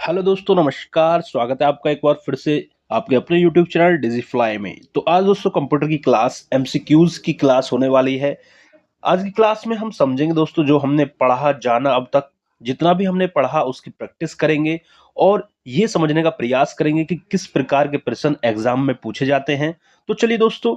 Hello दोस्तों, नमस्कार। स्वागत है आपका एक बार फिर से आपके अपने यूट्यूब चैनल डिजिफ्लाई में। तो आज दोस्तों कंप्यूटर की क्लास एमसीक्यूज की क्लास होने वाली है। आज की क्लास में हम समझेंगे दोस्तों जो हमने पढ़ा जाना अब तक, जितना भी हमने पढ़ा उसकी प्रैक्टिस करेंगे और ये समझने का प्रयास करेंगे कि किस प्रकार के प्रश्न एग्जाम में पूछे जाते हैं। तो चलिए दोस्तों,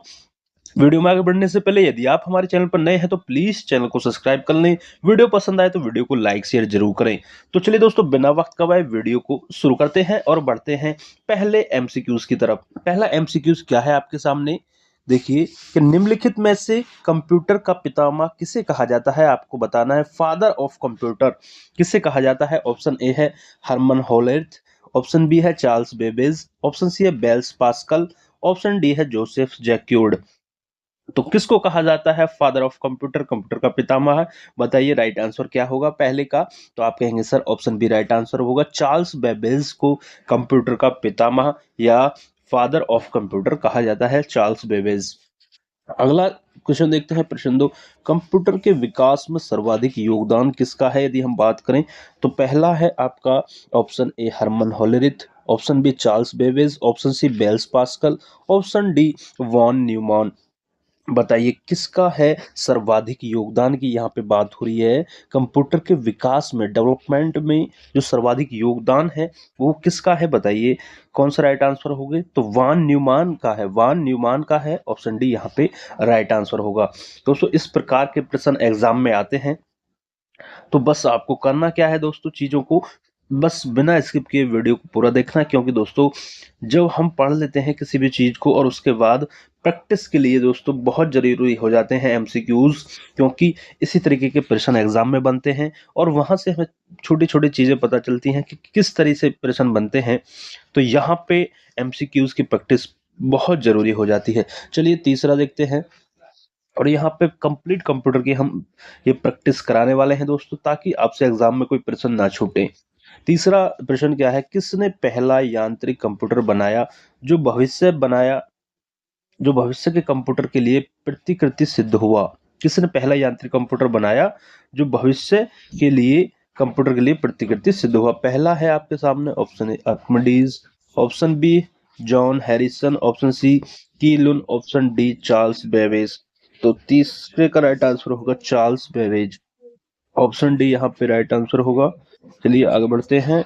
वीडियो में आगे बढ़ने से पहले यदि आप हमारे चैनल पर नए हैं तो प्लीज चैनल को सब्सक्राइब कर लें। वीडियो पसंद आए तो वीडियो को लाइक शेयर जरूर करें। तो चलिए दोस्तों, बिना वक्त गवाए वीडियो को शुरू करते हैं और बढ़ते हैं पहले एमसीक्यूज की तरफ। पहला एमसीक्यूज क्या है आपके सामने, देखिए कि निम्नलिखित में से कंप्यूटर का पितामह किसे कहा जाता है। आपको बताना है फादर ऑफ कंप्यूटर किसे कहा जाता है। ऑप्शन ए है हरमन होलेट, ऑप्शन बी है चार्ल्स बेबेज, ऑप्शन सी है बेल्स पास्कल, ऑप्शन डी है जोसेफ जैक्यूर्ड। तो किसको कहा जाता है फादर ऑफ कंप्यूटर, कंप्यूटर का पितामह? बताइए राइट आंसर क्या होगा पहले का। तो आप कहेंगे sir option B right answer होगा, चार्ल्स बेबेज को कंप्यूटर का पितामह या फादर ऑफ कंप्यूटर कहा जाता है, चार्ल्स बेबेज। अगला क्वेश्चन देखते हैं, प्रश्न 2। कंप्यूटर के विकास में सर्वाधिक योगदान किसका है यदि हम बात करें? तो पहला है आपका option A Herman Hollerith, option B Charles Babbage, option C Blaise Pascal, option D von Neumann. बताइए किसका है सर्वाधिक योगदान की यहाँ पे बात हो रही है। कंप्यूटर के विकास में, डेवलपमेंट में जो सर्वाधिक योगदान है वो किसका है, बताइए कौन सा राइट आंसर होगा। तो वान न्यूमान का है, वान न्यूमान का है, ऑप्शन डी यहाँ पे राइट आंसर होगा। दोस्तों इस प्रकार के प्रश्न एग्जाम में आते हैं, तो बस आपको करना क्या है दोस्तों, चीजों को बस बिना स्किप किए वीडियो को पूरा देखना है। क्योंकि दोस्तों जब हम पढ़ लेते हैं किसी भी चीज को और उसके बाद प्रैक्टिस के लिए दोस्तों बहुत जरूरी हो जाते हैं एमसीक्यूज, क्योंकि इसी तरीके के प्रश्न एग्जाम में बनते हैं और वहां से हमें छोटी छोटी चीजें पता चलती हैं कि किस तरह से प्रश्न बनते हैं। तो यहाँ पे एमसीक्यूज की प्रैक्टिस बहुत जरूरी हो जाती है। चलिए तीसरा देखते हैं, और यहाँ पे कंप्लीट कंप्यूटर की हम ये प्रैक्टिस कराने वाले हैं दोस्तों, ताकि आपसे एग्जाम में कोई प्रश्न ना छूटे। तीसरा प्रश्न क्या है, किसने पहला यांत्रिक कंप्यूटर बनाया जो भविष्य के कंप्यूटर के लिए प्रतिकृति सिद्ध हुआ? किसने पहला यांत्रिक कंप्यूटर बनाया जो भविष्य के लिए कंप्यूटर के लिए प्रतिकृति सिद्ध हुआ? पहला है आपके सामने option A Archimedes, option B John Harrison, option C कीलुन, ऑप्शन डी चार्ल्स बेबेज। तो तीसरे का राइट आंसर होगा चार्ल्स बेबेज, ऑप्शन डी यहाँ पे राइट आंसर होगा। चलिए आगे बढ़ते हैं,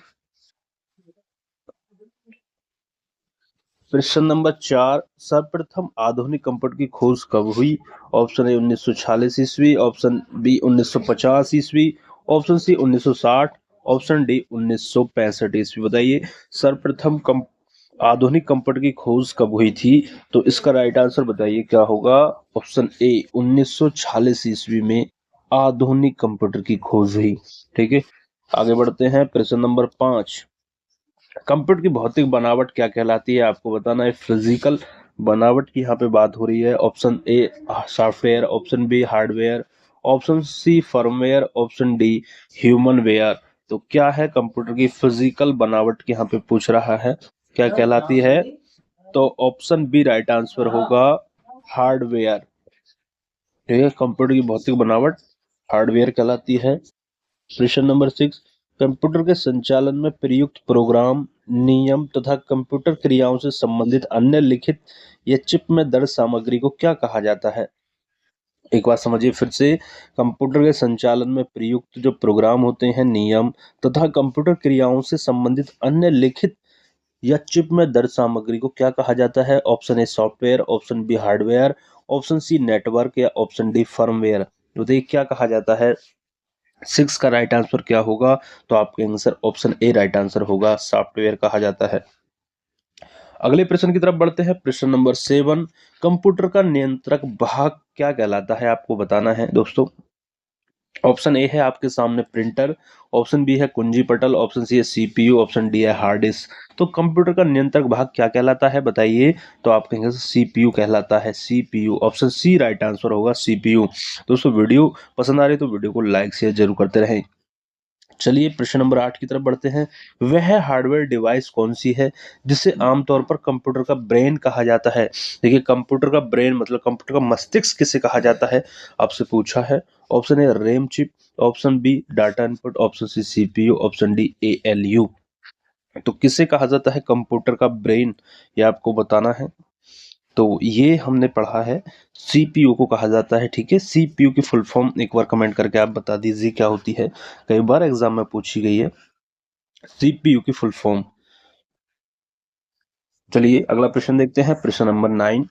प्रश्न नंबर 4। सर्वप्रथम आधुनिक कंप्यूटर की खोज कब हुई? ऑप्शन ए 1946 ईस्वी, ऑप्शन बी 1950 ईस्वी, ऑप्शन सी 1960, ऑप्शन डी 1965 ईस्वी। बताइए सर्वप्रथम आधुनिक कंप्यूटर की खोज कब हुई थी? तो इसका राइट आंसर बताइए क्या होगा। ऑप्शन ए 1946 ईस्वी में आधुनिक कंप्यूटर की खोज हुई। ठीक है, आगे बढ़ते हैं, प्रश्न नंबर 5। कंप्यूटर की भौतिक बनावट क्या कहलाती है? आपको बताना है फिजिकल बनावट की यहाँ पे बात हो रही है। Option A software, option B hardware, option C firmware, option D human ware. तो क्या है कंप्यूटर की फिजिकल बनावट की यहाँ पे पूछ रहा है, क्या कहलाती है? तो ऑप्शन बी राइट आंसर होगा हार्डवेयर। ठीक है, कंप्यूटर की भौतिक बनावट हार्डवेयर कहलाती है। प्रश्न नंबर 6। कंप्यूटर के संचालन में प्रयुक्त प्रोग्राम, नियम तथा कंप्यूटर क्रियाओं से संबंधित अन्य लिखित या चिप में दर्ज सामग्री को क्या कहा जाता है? एक बार समझिए फिर से, कंप्यूटर के संचालन में प्रयुक्त जो प्रोग्राम होते हैं, नियम तथा कंप्यूटर क्रियाओं से संबंधित अन्य लिखित या चिप में दर्ज सामग्री को क्या कहा जाता है? Option A software, option B hardware, option C network या ऑप्शन डी फर्मवेयर। तो देखिए क्या कहा जाता है, 6 का राइट आंसर क्या होगा? तो आपके answer option A right answer होगा, सॉफ्टवेयर कहा जाता है। अगले प्रश्न की तरफ बढ़ते हैं, प्रश्न नंबर 7। कंप्यूटर का नियंत्रक भाग क्या कहलाता है? आपको बताना है दोस्तों। ऑप्शन ए है आपके सामने प्रिंटर, ऑप्शन बी है कुंजी पटल, ऑप्शन सी है सीपीयू, ऑप्शन डी है हार्ड डिस्क। तो कंप्यूटर का नियंत्रक भाग क्या कहलाता है, बताइए। तो आप कहेंगे सीपीयू कहलाता है, CPU, option C right answer होगा सीपीयू। दोस्तों वीडियो पसंद आ रही है तो वीडियो को लाइक शेयर जरूर करते रहें। चलिए प्रश्न नंबर 8 की तरफ बढ़ते हैं। वह हार्डवेयर डिवाइस कौन सी है जिसे आमतौर पर कंप्यूटर का ब्रेन कहा जाता है? देखिए कंप्यूटर का ब्रेन मतलब कंप्यूटर का मस्तिष्क किसे कहा जाता है, आपसे पूछा है। Option A RAM chip, option B data input, option C CPU, option D ALU. तो किसे कहा जाता है कंप्यूटर का ब्रेन, ये आपको बताना है। तो ये हमने पढ़ा है, सीपीयू को कहा जाता है, ठीक है। सीपीयू की फुल फॉर्म एक बार कमेंट करके आप बता दीजिए क्या होती है, कई बार एग्जाम में पूछी गई है सीपीयू की फुल फॉर्म। चलिए अगला प्रश्न देखते हैं, प्रश्न नंबर 9।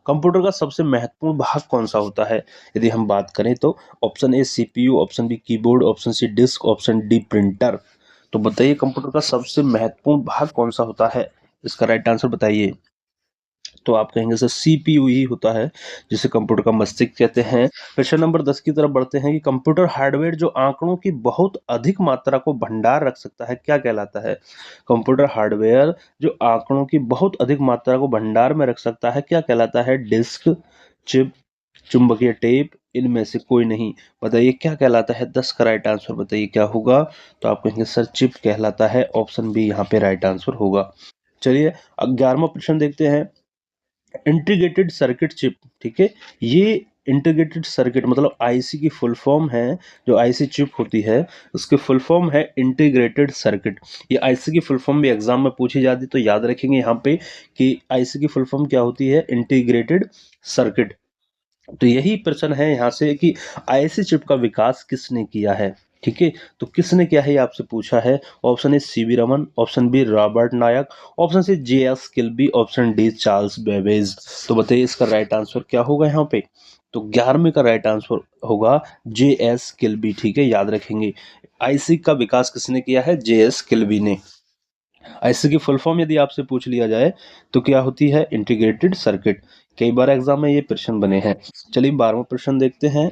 कंप्यूटर का सबसे महत्वपूर्ण भाग कौन सा होता है? यदि हम बात करें तो option A CPU, option B keyboard, option C disk, option D printer. तो बताइए कंप्यूटर का सबसे महत्वपूर्ण भाग कौन सा होता है, इसका राइट आंसर बताइए। तो आप कहेंगे सर सीपीयू ही होता है, जिसे कंप्यूटर का मस्तिष्क कहते हैं। प्रश्न नंबर 10 की तरफ बढ़ते हैं कि कंप्यूटर हार्डवेयर जो आंकड़ों की बहुत अधिक मात्रा को भंडार रख सकता है, क्या कहलाता है? कंप्यूटर हार्डवेयर जो आंकड़ों की बहुत अधिक मात्रा को भंडार में रख सकता है, क्या कहलाता है? डिस्क, चिप, चुंबकीय टेप, इनमें से कोई नहीं। बताइए क्या कहलाता है? 10 का राइट आंसर बताइए क्या होगा? तो आप कहेंगे सर चिप कहलाता है, ऑप्शन बी यहाँ पे राइट आंसर होगा। चलिए 11वां प्रश्न देखते हैं, इंटीग्रेटेड सर्किट चिप, ठीक है। ये इंटीग्रेटेड सर्किट मतलब आईसी की फुल फॉर्म है, जो आईसी चिप होती है उसकी फुल फॉर्म है इंटीग्रेटेड सर्किट। ये आईसी की फुल फॉर्म भी एग्जाम में पूछी जाती तो याद रखेंगे यहाँ पे कि आईसी की फुल फॉर्म क्या होती है, इंटीग्रेटेड सर्किट। तो यही प्रश्न है यहाँ से कि आईसी चिप का विकास किसने किया है, ठीक है। तो किसने किया है ये आपसे पूछा है। Option A CV Raman, option B Robert Noyce, option C JS Kilby, option D Charles Babbage. तो बताइए इसका राइट आंसर क्या होगा यहाँ पे? तो 11वें का राइट आंसर होगा जेएस किल्बी, ठीक है, याद रखेंगे। आईसी का विकास किसने किया है? जेएस किल्बी ने। आईसी की फुल फॉर्म यदि आपसे पूछ लिया जाए तो क्या होती है? Integrated circuit. कई बार एग्जाम में ये प्रश्न बने हैं। चलिए 12वां प्रश्न देखते हैं,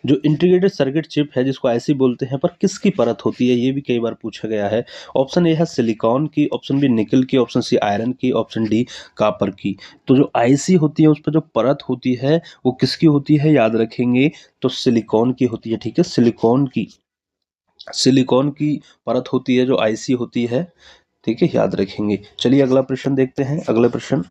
जो इंटीग्रेटेड सर्किट चिप है जिसको आईसी बोलते हैं, पर किसकी परत होती है, ये भी कई बार पूछा गया है। ऑप्शन ए है सिलिकॉन की, ऑप्शन बी निकल की, ऑप्शन सी आयरन की, ऑप्शन डी कॉपर की। तो जो आईसी होती है उस पर जो परत होती है वो किसकी होती है, याद रखेंगे, तो सिलिकॉन की होती है, ठीक है। सिलिकॉन की परत होती है जो आईसी होती है, ठीक है, याद रखेंगे। चलिए अगला प्रश्न देखते हैं, अगला प्रश्न,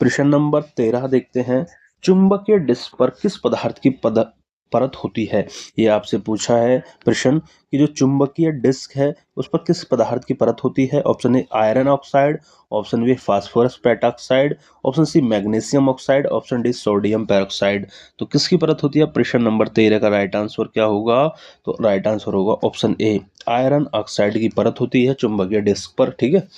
प्रश्न नंबर 13 देखते हैं, चुंबकीय डिस्क पर किस पदार्थ की परत होती है? ये आपसे पूछा है प्रश्न कि जो चुंबकीय डिस्क है उस पर किस पदार्थ की परत होती है। Option A iron oxide, option B phosphorus pentoxide, option C magnesium oxide, option D sodium peroxide. तो किसकी परत होती है? प्रश्न नंबर 13 का राइट आंसर क्या होगा? तो राइट आंसर होगा ऑप्शन ए, आयरन ऑक्साइड की परत होती है चुंबकीय डिस्क पर, ठीक है।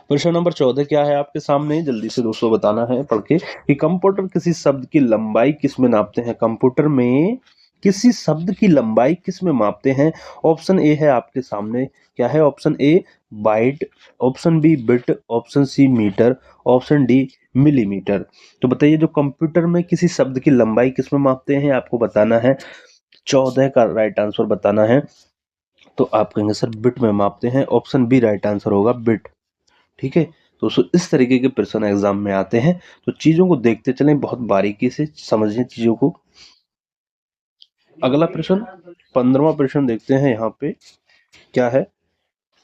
प्रश्न नंबर 14 क्या है आपके सामने, जल्दी से दोस्तों बताना है पढ़ के कि कंप्यूटर किसी शब्द की लंबाई किस में नापते हैं? कंप्यूटर में किसी शब्द की लंबाई किस में मापते हैं? ऑप्शन ए है आपके सामने, क्या है? Option A byte, option B bit, option C metre, option D millimetre. तो बताइए जो कंप्यूटर में किसी शब्द की लंबाई किस में मापते हैं, आपको बताना है। 14 का राइट आंसर बताना है। तो आप कहेंगे सर बिट में मापते हैं, ऑप्शन बी राइट आंसर होगा बिट, ठीक है। तो इस तरीके के प्रश्न एग्जाम में आते हैं, तो चीजों को देखते चलें, बहुत बारीकी से समझें चीजों को। अगला प्रश्न 15वां प्रश्न देखते हैं, यहाँ पे क्या है?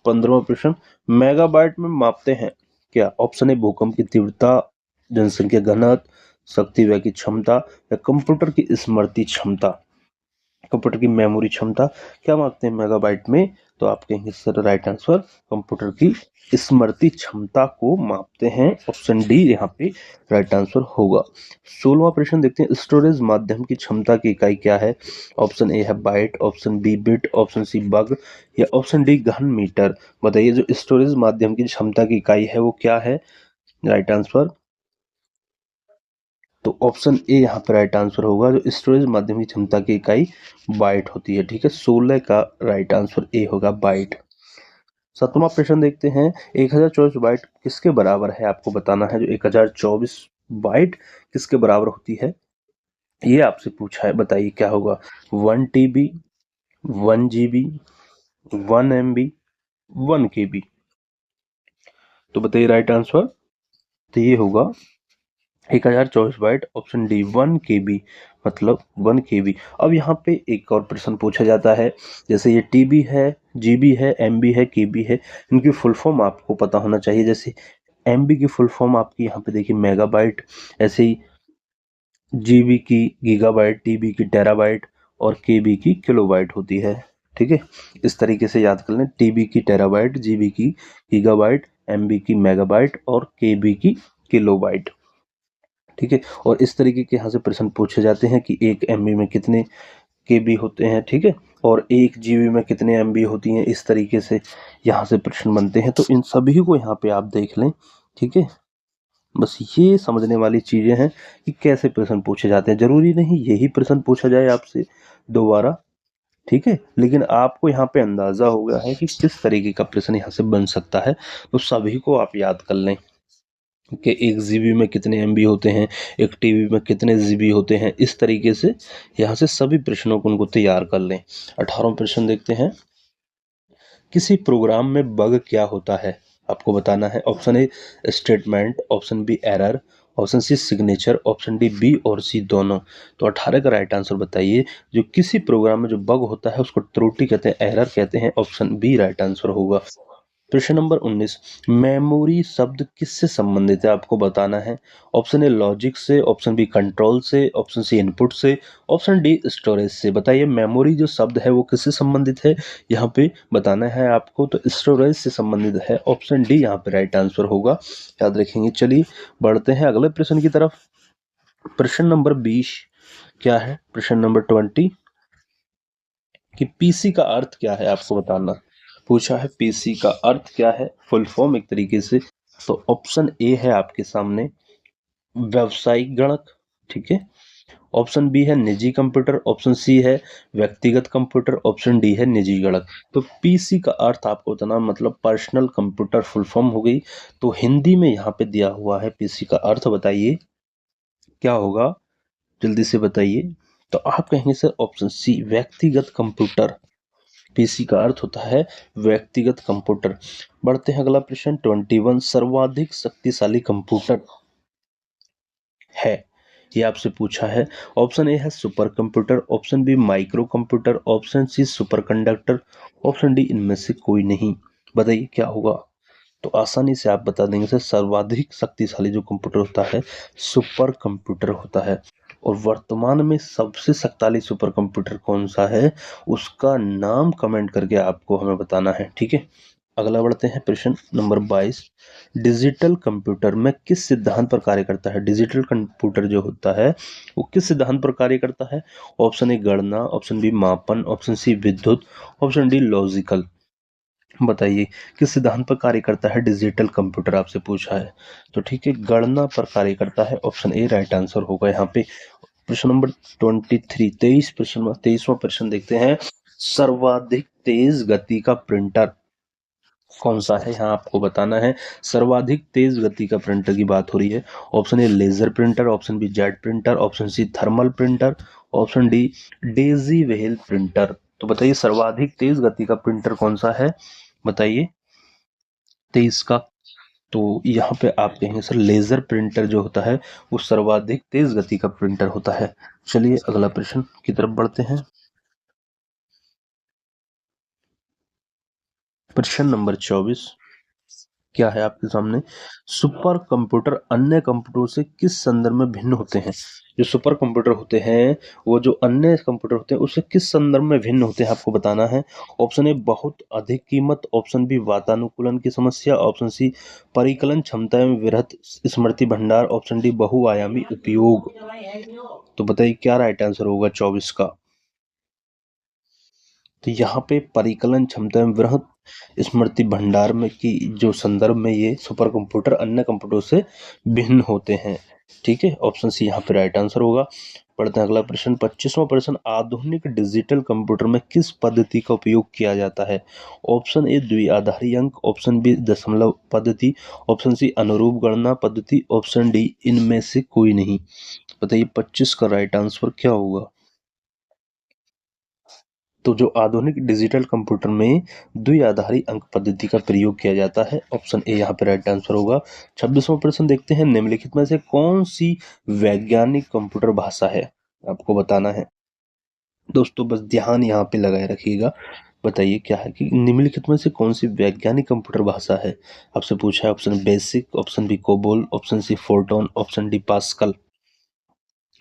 15वां प्रश्न, मेगाबाइट में मापते हैं क्या? ऑप्शन ए भूकंप की तीव्रता, जनसंख्या घनत्व, शक्ति व्यय की क्षमता, या कंप्यूटर की स्मृति क्षमता, कंप्यूटर की मेमोरी क्षमता, क्या मांगते हैं मेगाबाइट में? तो आप कहेंगे सर राइट आंसर कंप्यूटर की स्मृति क्षमता को मापते हैं, ऑप्शन डी यहाँ पे राइट आंसर होगा। 16वां प्रश्न देखते हैं, स्टोरेज माध्यम की क्षमता की इकाई क्या है? ऑप्शन ए है byte, option B bit, option C bug, या ऑप्शन डी घन मीटर। बताइए जो स्टोरेज माध्यम की क्षमता की इकाई है वो क्या है? राइट आंसर, तो ऑप्शन ए यहाँ पर राइट आंसर होगा, जो स्टोरेज माध्यम की क्षमता की इकाई बाइट होती है, ठीक है। 16 का राइट आंसर ए होगा बाइट। 7वां प्रश्न देखते हैं, 1024 बाइट किसके बराबर है, आपको बताना है। जो 1024 बाइट किसके बराबर होती है ये आपसे पूछा है, बताइए क्या होगा? 1 TB, 1 GB, 1 MB, 1 KB। तो बताइए राइट आंसर, तो ये होगा 1024 बाइट, ऑप्शन डी 1 KB, मतलब 1 KB। अब यहाँ पे एक और प्रश्न पूछा जाता है, जैसे ये टीबी है, जीबी है, एमबी है, केबी है, इनकी फुल फॉर्म आपको पता होना चाहिए। जैसे एमबी की फुल फॉर्म आपकी यहाँ पे देखिए मेगाबाइट, ऐसे ही जीबी की गीगाबाइट, टीबी की टेराबाइट, और केबी की किलोबाइट होती है। ठीक है, इस तरीके से याद कर लें। टीबी की टेराबाइट, जीबी की गीगाबाइट, एमबी की मेगाबाइट और केबी की किलोबाइट। ठीक है, और इस तरीके के यहाँ से प्रश्न पूछे जाते हैं कि एक एमबी में कितने केबी होते हैं, ठीक है, और एक जीबी में कितने एमबी होती हैं। इस तरीके से यहाँ से प्रश्न बनते हैं, तो इन सभी को यहाँ पे आप देख लें। ठीक है, बस ये समझने वाली चीजें हैं कि कैसे प्रश्न पूछे जाते हैं। जरूरी नहीं यही प्रश्न पूछा जाए आपसे दोबारा, ठीक है, लेकिन आपको यहाँ पे अंदाजा हो गया है कि किस तरीके का प्रश्न यहाँ से बन सकता है, तो सभी को आप याद कर लें कि एक जीबी में कितने एमबी होते हैं, एक टीबी में कितने जीबी होते हैं। इस तरीके से यहाँ से सभी प्रश्नों को उनको तैयार कर लें। 18वां प्रश्न देखते हैं। किसी प्रोग्राम में बग क्या होता है, आपको बताना है। Option A statement, option B error, option C signature, option D B और सी दोनों। तो 18 का राइट आंसर बताइए। जो किसी प्रोग्राम में जो बग होता है उसको त्रुटि कहते हैं, एरर कहते हैं। ऑप्शन बी राइट आंसर होगा। प्रश्न नंबर 19, मेमोरी शब्द किससे संबंधित है, आपको बताना है। ऑप्शन ए लॉजिक से, ऑप्शन बी कंट्रोल से, ऑप्शन सी इनपुट से, ऑप्शन डी स्टोरेज से। बताइए मेमोरी जो शब्द है वो किससे संबंधित है, यहाँ पे बताना है आपको। तो स्टोरेज से संबंधित है, ऑप्शन डी यहाँ पे राइट आंसर होगा, याद रखेंगे। चलिए बढ़ते हैं अगले प्रश्न की तरफ। प्रश्न नंबर 20 क्या है, प्रश्न नंबर 20 कि पीसी का अर्थ क्या है, आपको बताना पूछा है। पीसी का अर्थ क्या है, फुल फॉर्म एक तरीके से। तो ऑप्शन ए है आपके सामने व्यावसायिक गणक, ठीक है। ऑप्शन बी है निजी कंप्यूटर, ऑप्शन सी है व्यक्तिगत कंप्यूटर, ऑप्शन डी है निजी गणक। तो पीसी का अर्थ आपको बताना, मतलब पर्सनल कंप्यूटर फुल फॉर्म हो गई। तो हिंदी में यहाँ पे दिया हुआ है पीसी का अर्थ, बताइए क्या होगा, जल्दी से बताइए। तो आप कहेंगे सर ऑप्शन सी व्यक्तिगत कंप्यूटर। पीसी का अर्थ होता है व्यक्तिगत कंप्यूटर। बढ़ते हैं अगला प्रश्न 21, सर्वाधिक शक्तिशाली कंप्यूटर है, ये आपसे पूछा है। ऑप्शन ए है super computer, option B micro computer, option C super conductor, option D इनमें से कोई नहीं। बताइए क्या होगा। तो आसानी से आप बता देंगे सर सर्वाधिक शक्तिशाली जो कंप्यूटर होता है सुपर कंप्यूटर होता है। और वर्तमान में सबसे शक्तिशाली सुपर कंप्यूटर कौन सा है, उसका नाम कमेंट करके आपको हमें बताना है, ठीक है। अगला बढ़ते हैं प्रश्न नंबर 22, डिजिटल कंप्यूटर में किस सिद्धांत पर कार्य करता है। डिजिटल कंप्यूटर जो होता है वो किस सिद्धांत पर कार्य करता है। ऑप्शन ए गणना, ऑप्शन बी मापन, ऑप्शन सी विद्युत, ऑप्शन डी लॉजिकल। बताइए किस सिद्धांत पर कार्य करता है डिजिटल कंप्यूटर, आपसे पूछा है। तो ठीक है, गणना पर कार्य करता है, ऑप्शन ए राइट आंसर होगा यहाँ पे। प्रश्न नंबर 23, 23वां प्रश्न देखते हैं। सर्वाधिक तेज गति का प्रिंटर कौन सा है, यहाँ आपको बताना है। सर्वाधिक तेज गति का प्रिंटर की बात हो रही है। Option A laser printer, option B jet printer, option C thermal printer, option D daisy wheel printer. तो बताइए सर्वाधिक तेज गति का प्रिंटर कौन सा है, बताइए 23 का। तो यहाँ पे आप कहेंगे सर लेजर प्रिंटर जो होता है वो सर्वाधिक तेज गति का प्रिंटर होता है। चलिए अगला प्रश्न की तरफ बढ़ते हैं। प्रश्न नंबर 24 क्या है आपके सामने। सुपर कंप्यूटर अन्य कंप्यूटरों से किस संदर्भ में भिन्न होते हैं। जो सुपर कंप्यूटर होते हैं वो जो अन्य कंप्यूटर होते हैं उससे किस संदर्भ में भिन्न होते हैं, आपको बताना है। ऑप्शन ए बहुत अधिक कीमत, ऑप्शन बी वातानुकूलन की समस्या, ऑप्शन सी परिकलन क्षमता एवं वृहत स्मृति भंडार, ऑप्शन डी बहुआयामी उपयोग। तो बताइए क्या राइट आंसर होगा 24 का। तो यहाँ पे परिकलन क्षमता में वृहत स्मृति भंडार में की जो संदर्भ में ये सुपर कंप्यूटर अन्य कंप्यूटरों से भिन्न होते हैं, ठीक है। ऑप्शन सी यहाँ पे राइट आंसर होगा। पढ़ते हैं अगला प्रश्न 25वां प्रश्न, आधुनिक डिजिटल कंप्यूटर में किस पद्धति का उपयोग किया जाता है। ऑप्शन ए द्विआधारी अंक, ऑप्शन बी दशमलव पद्धति, ऑप्शन सी अनुरूप गणना पद्धति, ऑप्शन डी इनमें से कोई नहीं। बताइए 25 का राइट आंसर क्या होगा। तो जो आधुनिक डिजिटल कंप्यूटर में द्विआधारी अंक पद्धति का प्रयोग किया जाता है, ऑप्शन ए यहाँ पे राइट आंसर होगा। 26वां प्रश्न देखते हैं, निम्नलिखित में से कौन सी वैज्ञानिक कंप्यूटर भाषा है, आपको बताना है। दोस्तों बस ध्यान यहाँ पे लगाए रखिएगा। बताइए क्या है कि निम्नलिखित में से कौन सी वैज्ञानिक कंप्यूटर भाषा है, आपसे पूछा है। Option BASIC, option B COBOL, option C Fortran, option D Pascal.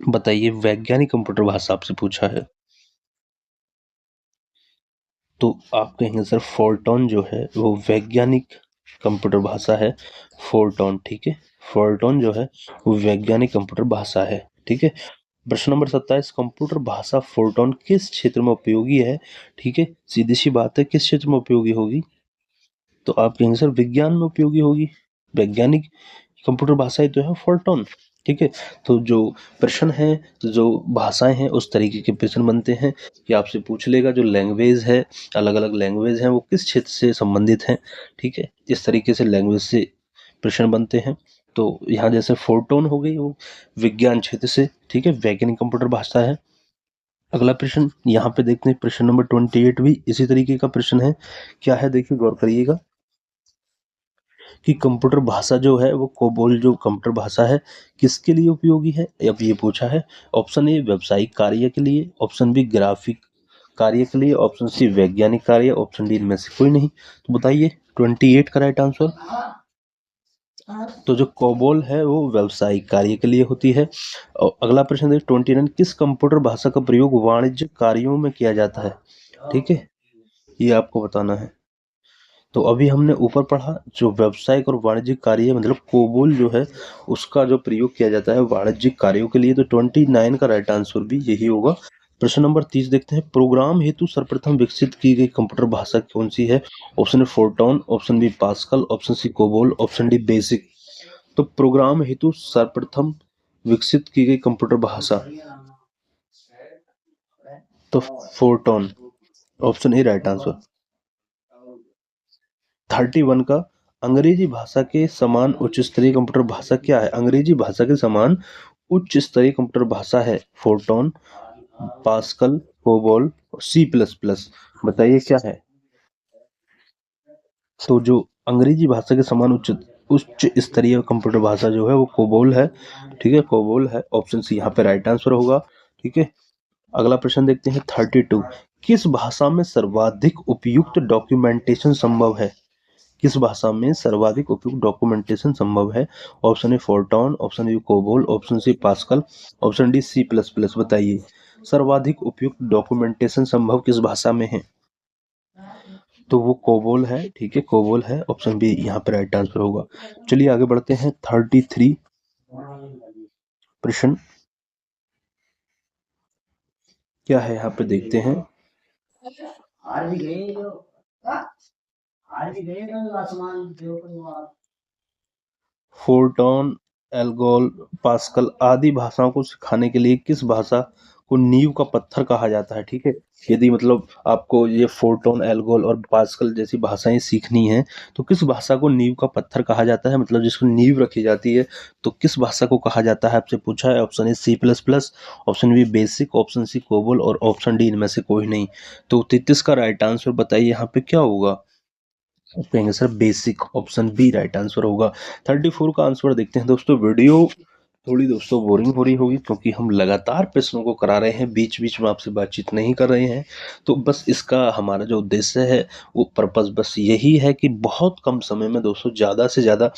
बताइए वैज्ञानिक कंप्यूटर भाषा आपसे पूछा है। तो आप कहेंगे सर फोर्टॉन जो है वो वैज्ञानिक कंप्यूटर भाषा है। फोर्टॉन, ठीक है, फोर्टॉन जो है वो वैज्ञानिक कंप्यूटर भाषा है, ठीक है। प्रश्न नंबर 27, कंप्यूटर भाषा फोर्टॉन किस क्षेत्र में उपयोगी है? ठीक है, सीधी सी बात है, किस क्षेत्र में उपयोगी होगी? तो आप कहेंगे सर विज्ञान में उपयोगी होगी। वैज्ञानिक कंप्यूटर भाषा ही तो है फोर्टॉन, ठीक है। तो जो प्रश्न है, जो भाषाएं हैं, उस तरीके के प्रश्न बनते हैं कि आपसे पूछ लेगा जो लैंग्वेज है, अलग अलग लैंग्वेज हैं, वो किस क्षेत्र से संबंधित हैं, ठीक है। इस तरीके से लैंग्वेज से प्रश्न बनते हैं। तो यहाँ जैसे फोर्टोन हो गई वो विज्ञान क्षेत्र से, ठीक है, वैज्ञानिक कंप्यूटर भाषा है। अगला प्रश्न यहाँ पे देखते हैं, प्रश्न नंबर 28 भी इसी तरीके का प्रश्न है। क्या है देखिए, गौर करिएगा कि कंप्यूटर भाषा जो है वो कोबोल जो कंप्यूटर भाषा है किसके लिए उपयोगी है, अब ये पूछा है। ऑप्शन ए व्यावसायिक कार्य के लिए, ऑप्शन बी ग्राफिक कार्य के लिए, ऑप्शन सी वैज्ञानिक कार्य, ऑप्शन डी इनमें से कोई नहीं। तो बताइए 28 का राइट आंसर। तो जो कोबोल है वो व्यावसायिक कार्य के लिए होती है। और अगला प्रश्न देखिए 29, किस कंप्यूटर भाषा का प्रयोग वाणिज्य कार्यों में किया जाता है? ठीक है, ये आपको बताना है। तो अभी हमने ऊपर पढ़ा जो व्यावसायिक और वाणिज्यिक कार्य मतलब कोबोल जो है उसका जो प्रयोग किया जाता है वाणिज्यिक कार्यों के लिए। तो 29 का राइट आंसर भी यही होगा। प्रश्न नंबर 30 देखते हैं, प्रोग्राम हेतु सर्वप्रथम विकसित की गई कंप्यूटर भाषा कौन सी है? Option A Fortran, option B Pascal, option C COBOL, option D BASIC. तो प्रोग्राम हेतु सर्वप्रथम विकसित की गई कंप्यूटर भाषा, तो Fortran, option A right answer. 31 का, अंग्रेजी भाषा के समान उच्च स्तरीय कंप्यूटर भाषा क्या है? अंग्रेजी भाषा के समान उच्च स्तरीय कंप्यूटर भाषा है Fortran, Pascal, COBOL, C plus plus. बताइए क्या है? तो जो अंग्रेजी भाषा के समान उच्च उच्च स्तरीय कंप्यूटर भाषा जो है वो कोबोल है, ठीक है, कोबोल है। ऑप्शन सी यहाँ पे राइट आंसर होगा, ठीक है। अगला प्रश्न देखते हैं 32, किस भाषा में सर्वाधिक उपयुक्त डॉक्यूमेंटेशन संभव है? किस भाषा में सर्वाधिक उपयुक्त डॉक्यूमेंटेशन संभव है? Option A Fortran, option B COBOL, option C Pascal, option D C plus plus. बताइए सर्वाधिक उपयुक्त डॉक्यूमेंटेशन संभव किस भाषा में है? तो वो कोबोल है, ठीक है, कोबोल है। ऑप्शन बी यहाँ पे राइट आंसर होगा। चलिए आगे बढ़ते हैं 33 प्रश्न क्या है यहाँ पे देखते हैं। फोर्टॉन, एल्गोल, पास्कल आदि भाषाओं को सिखाने के लिए किस भाषा को नींव का पत्थर कहा जाता है? ठीक है, यदि मतलब आपको ये फोर्टॉन, एल्गोल और पास्कल जैसी भाषाएं सीखनी हैं तो किस भाषा को नींव का पत्थर कहा जाता है, मतलब जिसको नींव रखी जाती है, तो किस भाषा को कहा जाता है आपसे पूछा है। Option A C plus plus, option B BASIC, option C COBOL और ऑप्शन डी इनमें से कोई नहीं। तो 33 का राइट आंसर बताइए यहाँ पे क्या होगा? कहेंगे sir BASIC, option B right answer होगा। 34 का आंसर देखते हैं दोस्तों। वीडियो थोड़ी दोस्तों बोरिंग हो रही होगी क्योंकि हम लगातार प्रश्नों को करा रहे हैं, बीच बीच में आपसे बातचीत नहीं कर रहे हैं। तो बस इसका हमारा जो उद्देश्य है वो पर्पस बस यही है कि बहुत कम समय में दोस्तों ज़्यादा से ज़्यादा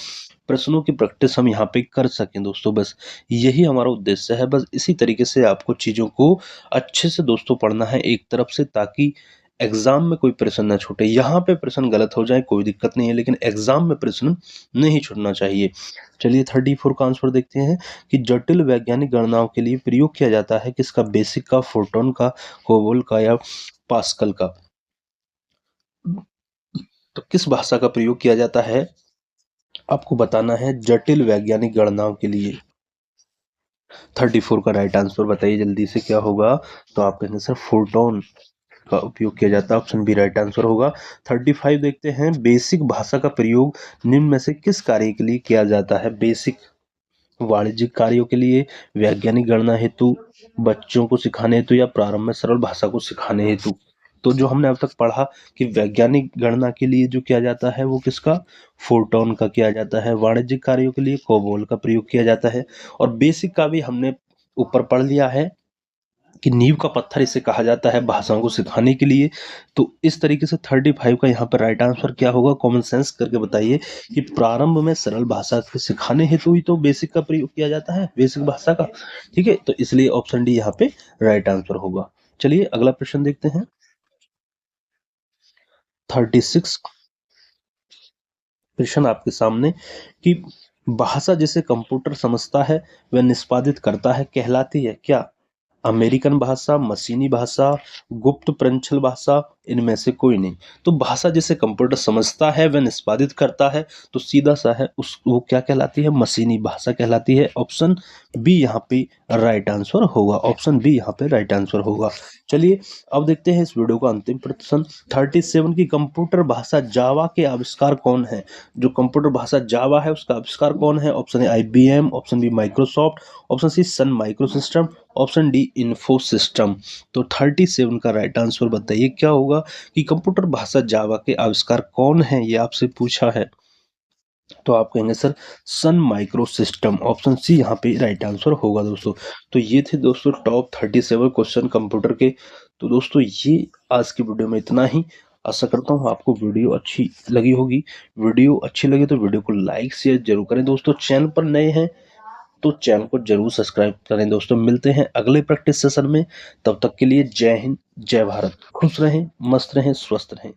प्रश्नों की प्रैक्टिस हम यहाँ पे कर सकें दोस्तों, बस यही हमारा उद्देश्य है। बस इसी तरीके से आपको चीज़ों को अच्छे से दोस्तों पढ़ना है एक तरफ से, ताकि एग्जाम में कोई प्रश्न ना छूटे। यहाँ पे प्रश्न गलत हो जाए कोई दिक्कत नहीं है, लेकिन एग्जाम में प्रश्न नहीं छूटना चाहिए। चलिए 34 का आंसर देखते हैं कि जटिल वैज्ञानिक गणनाओं के लिए प्रयोग किया जाता है किसका? बेसिक का, फोर्टॉन का, कोबोल का या पास्कल का? तो किस भाषा का प्रयोग किया जाता है आपको बताना है जटिल वैज्ञानिक गणनाओं के लिए। 34 का राइट आंसर बताइए जल्दी से क्या होगा? तो आप कहेंगे सर फोर्टॉन का उपयोग किया जाता है, ऑप्शन बी राइट आंसर होगा। 35 देखते हैं, बेसिक भाषा का प्रयोग निम्न में से किस कार्य के लिए किया जाता है? बेसिक वाणिज्यिक कार्यों के लिए, वैज्ञानिक गणना हेतु, बच्चों को सिखाने हेतु या प्रारंभ में सरल भाषा को सिखाने हेतु। तो जो हमने अब तक पढ़ा कि वैज्ञानिक गणना के लिए जो किया जाता है वो किसका? फोर्टॉन का किया जाता है। वाणिज्यिक कार्यों के लिए कोबोल का प्रयोग किया जाता है। और बेसिक का भी हमने ऊपर पढ़ लिया है कि नींव का पत्थर इसे कहा जाता है भाषाओं को सिखाने के लिए। तो इस तरीके से 35 का यहाँ पर राइट आंसर क्या होगा? कॉमन सेंस करके बताइए कि प्रारंभ में सरल भाषा के सिखाने हेतु ही तो बेसिक का प्रयोग किया जाता है, बेसिक भाषा का, ठीक है। तो इसलिए ऑप्शन डी यहाँ पे राइट आंसर होगा। चलिए अगला प्रश्न देखते हैं। 36 प्रश्न आपके सामने कि भाषा जिसे कंप्यूटर समझता है वह निष्पादित करता है कहलाती है क्या? अमेरिकन भाषा, मशीनी भाषा, गुप्त प्रंछल भाषा, इनमें से कोई नहीं। तो भाषा जिसे कंप्यूटर समझता है वह निष्पादित करता है, तो सीधा सा है उस वो क्या कहलाती है? मशीनी भाषा कहलाती है। ऑप्शन बी यहाँ पे राइट आंसर होगा। ऑप्शन बी यहाँ पे राइट आंसर होगा। चलिए अब देखते हैं इस वीडियो का अंतिम प्रश्न। 37 की कंप्यूटर भाषा जावा के आविष्कार कौन है? जो कंप्यूटर भाषा जावा है उसका आविष्कार कौन है? Option A IBM, option B Microsoft, option C Sun Micro System, option D Info System. तो 37 का राइट आंसर बताइए क्या होगा कि कंप्यूटर भाषा जावा के आविष्कार कौन है, ये आपसे पूछा है। तो आप कहेंगे सर सन माइक्रो सिस्टम। ऑप्शन सी यहाँ पे राइट आंसर होगा दोस्तों। तो ये थे दोस्तों टॉप 37 क्वेश्चन कंप्यूटर के। तो दोस्तों ये आज की वीडियो में इतना ही। आशा करता हूँ आपको वीडियो अच्छी लगी होगी। वीडियो अच्छी लगी तो वीडियो को लाइक शेयर जरूर करें दोस्तों। चैनल पर नए हैं तो चैनल को जरूर सब्सक्राइब करें दोस्तों। मिलते हैं अगले प्रैक्टिस सेशन में। तब तक के लिए जय हिंद, जय भारत। खुश रहें, मस्त रहें, स्वस्थ रहें।